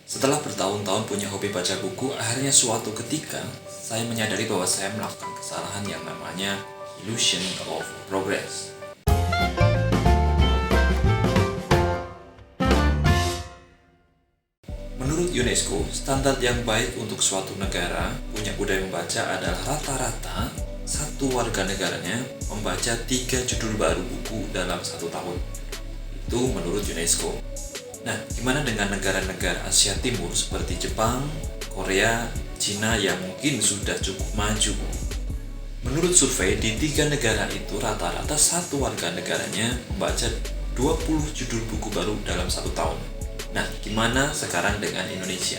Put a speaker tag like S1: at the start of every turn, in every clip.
S1: Setelah bertahun-tahun punya hobi baca buku, akhirnya suatu ketika saya menyadari bahwa saya melakukan kesalahan yang namanya illusion of progress. Menurut UNESCO, standar yang baik untuk suatu negara punya budaya membaca adalah rata-rata satu warga negaranya membaca 3 judul baru buku dalam 1 tahun. Itu menurut UNESCO. Nah, gimana dengan negara-negara Asia Timur seperti Jepang, Korea, Cina yang mungkin sudah cukup maju? Menurut survei, di 3 negara itu rata-rata satu warga negaranya membaca 20 judul buku baru dalam 1 tahun. Nah, gimana sekarang dengan Indonesia?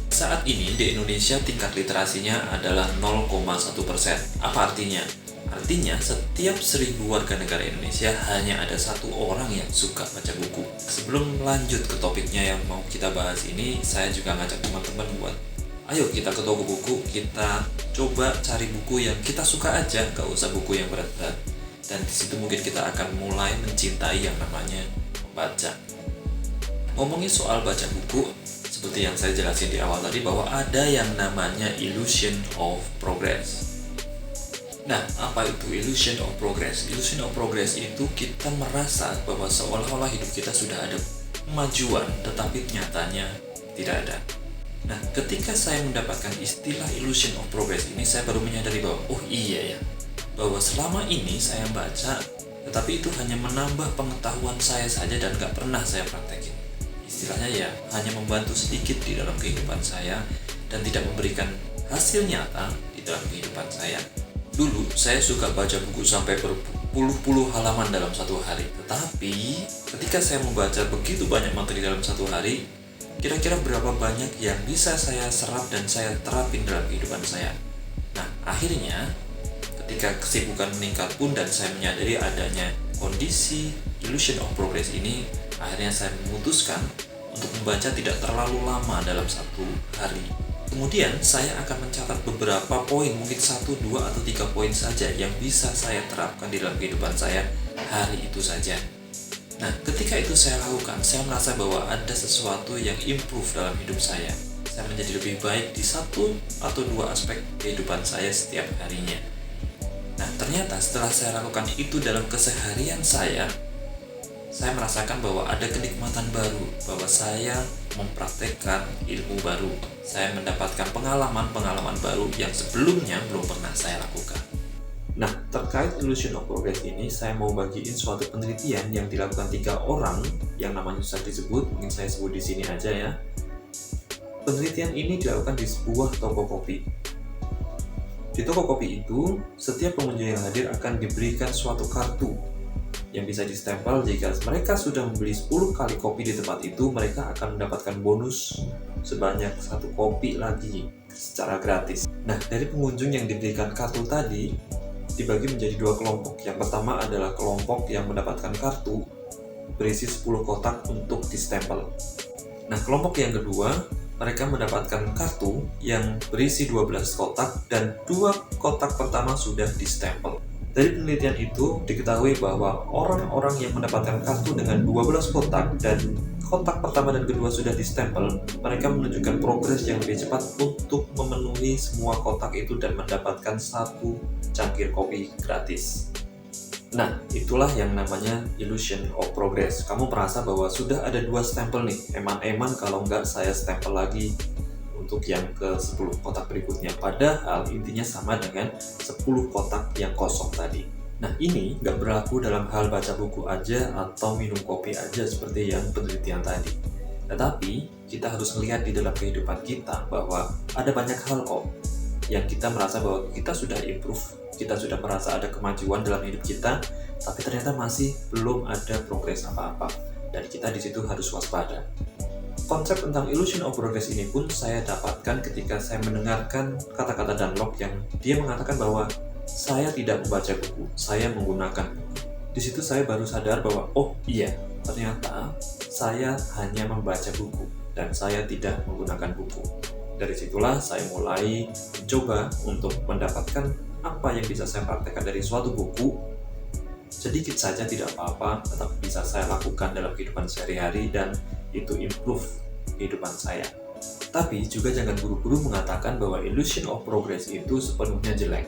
S1: Saat ini di Indonesia tingkat literasinya adalah 0,1%. Apa artinya? Artinya setiap 1000 warga negara Indonesia hanya ada 1 orang yang suka baca buku. Sebelum lanjut ke topiknya yang mau kita bahas ini, saya juga ngajak teman-teman buat ayo kita ke toko buku, kita coba cari buku yang kita suka aja, gak usah buku yang berat-berat. Dan disitu mungkin kita akan mulai mencintai yang namanya membaca. Ngomongin soal baca buku, seperti yang saya jelasin di awal tadi bahwa ada yang namanya illusion of progress. Nah, apa itu illusion of progress? Illusion of progress itu kita merasa bahwa seolah-olah hidup kita sudah ada kemajuan, tetapi nyatanya tidak ada. Nah, ketika saya mendapatkan istilah illusion of progress ini, saya baru menyadari bahwa, oh iya ya, bahwa selama ini saya baca, tetapi itu hanya menambah pengetahuan saya saja dan gak pernah saya praktekin. Istilahnya ya, hanya membantu sedikit di dalam kehidupan saya dan tidak memberikan hasil nyata di dalam kehidupan saya. Dulu saya suka baca buku sampai berpuluh-puluh halaman dalam 1 hari. Tetapi ketika saya membaca begitu banyak materi dalam 1 hari, kira-kira berapa banyak yang bisa saya serap dan saya terapin dalam kehidupan saya. Nah, akhirnya ketika kesibukan meningkat pun dan saya menyadari adanya kondisi illusion of progress ini, akhirnya saya memutuskan untuk membaca tidak terlalu lama dalam 1 hari. Kemudian saya akan mencatat beberapa poin, mungkin 1, 2, atau 3 poin saja yang bisa saya terapkan di dalam kehidupan saya hari itu saja. Nah, ketika itu saya lakukan, saya merasa bahwa ada sesuatu yang improve dalam hidup saya. Saya menjadi lebih baik di 1 atau 2 aspek kehidupan saya setiap harinya. Nah, ternyata setelah saya lakukan itu dalam keseharian saya merasakan bahwa ada kenikmatan baru, bahwa saya mempraktekkan ilmu baru. Saya mendapatkan pengalaman-pengalaman baru yang sebelumnya belum pernah saya lakukan. Nah, terkait illusion of progress ini, saya mau bagiin suatu penelitian yang dilakukan 3 orang yang namanya susah disebut, mungkin saya sebut di sini aja ya. Penelitian ini dilakukan di sebuah toko kopi. Di toko kopi itu, setiap pengunjung yang hadir akan diberikan suatu kartu yang bisa distempel. Jika mereka sudah membeli 10 kali kopi di tempat itu, mereka akan mendapatkan bonus sebanyak 1 kopi lagi secara gratis. Nah, dari pengunjung yang diberikan kartu tadi dibagi menjadi 2 kelompok. Yang pertama adalah kelompok yang mendapatkan kartu berisi 10 kotak untuk distempel. Nah, kelompok yang kedua, mereka mendapatkan kartu yang berisi 12 kotak dan 2 kotak pertama sudah distempel. Dari penelitian itu diketahui bahwa orang-orang yang mendapatkan kartu dengan 12 kotak dan kotak pertama dan kedua sudah distempel, mereka menunjukkan progres yang lebih cepat untuk memenuhi semua kotak itu dan mendapatkan 1 cangkir kopi gratis. Nah, itulah yang namanya illusion of progress. Kamu merasa bahwa sudah ada 2 stempel nih, eman-eman kalau nggak saya stempel lagi untuk yang ke 10 kotak berikutnya. Padahal intinya sama dengan 10 kotak yang kosong tadi. Nah, ini nggak berlaku dalam hal baca buku aja atau minum kopi aja seperti yang penelitian tadi. Tetapi kita harus melihat di dalam kehidupan kita bahwa ada banyak hal kok yang kita merasa bahwa kita sudah improve, kita sudah merasa ada kemajuan dalam hidup kita, tapi ternyata masih belum ada progres apa-apa. Dan kita di situ harus waspada. Konsep tentang illusion of progress ini pun saya dapatkan ketika saya mendengarkan kata-kata Dunlop yang dia mengatakan bahwa saya tidak membaca buku, saya menggunakan buku. Di situ saya baru sadar bahwa oh iya, ternyata saya hanya membaca buku dan saya tidak menggunakan buku. Dari situlah saya mulai mencoba untuk mendapatkan apa yang bisa saya praktekkan dari suatu buku. Sedikit saja tidak apa-apa, tetap bisa saya lakukan dalam kehidupan sehari-hari dan itu improve kehidupan saya. Tapi juga jangan buru-buru mengatakan bahwa illusion of progress itu sepenuhnya jelek.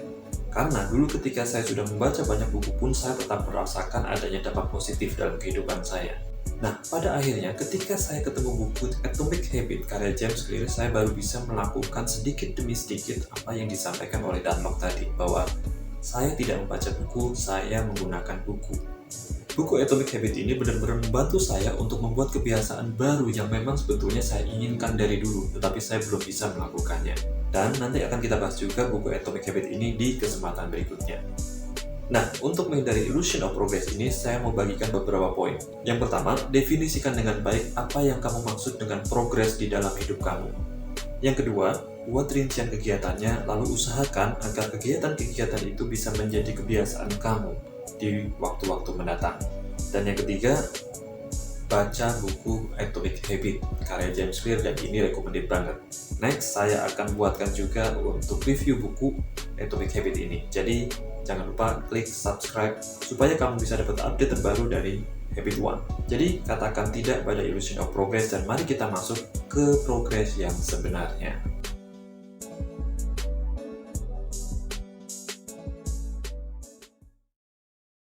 S1: Karena dulu ketika saya sudah membaca banyak buku pun saya tetap merasakan adanya dampak positif dalam kehidupan saya. Nah, pada akhirnya ketika saya ketemu buku Atomic Habits karya James Clear, saya baru bisa melakukan sedikit demi sedikit apa yang disampaikan oleh Dunlop tadi, bahwa saya tidak membaca buku, saya menggunakan buku. Buku Atomic Habits ini benar-benar membantu saya untuk membuat kebiasaan baru yang memang sebetulnya saya inginkan dari dulu, tetapi saya belum bisa melakukannya. Dan nanti akan kita bahas juga buku Atomic Habits ini di kesempatan berikutnya. Nah, untuk menghindari illusion of progress ini, saya mau bagikan beberapa poin. Yang pertama, definisikan dengan baik apa yang kamu maksud dengan progress di dalam hidup kamu. Yang kedua, buat rincian kegiatannya, lalu usahakan agar kegiatan-kegiatan itu bisa menjadi kebiasaan kamu di waktu-waktu mendatang. Dan yang ketiga, baca buku Atomic Habits karya James Clear, dan ini recommended banget. Next, saya akan buatkan juga untuk review buku Atomic Habits ini. Jadi, jangan lupa klik subscribe supaya kamu bisa dapat update terbaru dari Habit One. Jadi, katakan tidak pada illusion of progress dan mari kita masuk ke progress yang sebenarnya.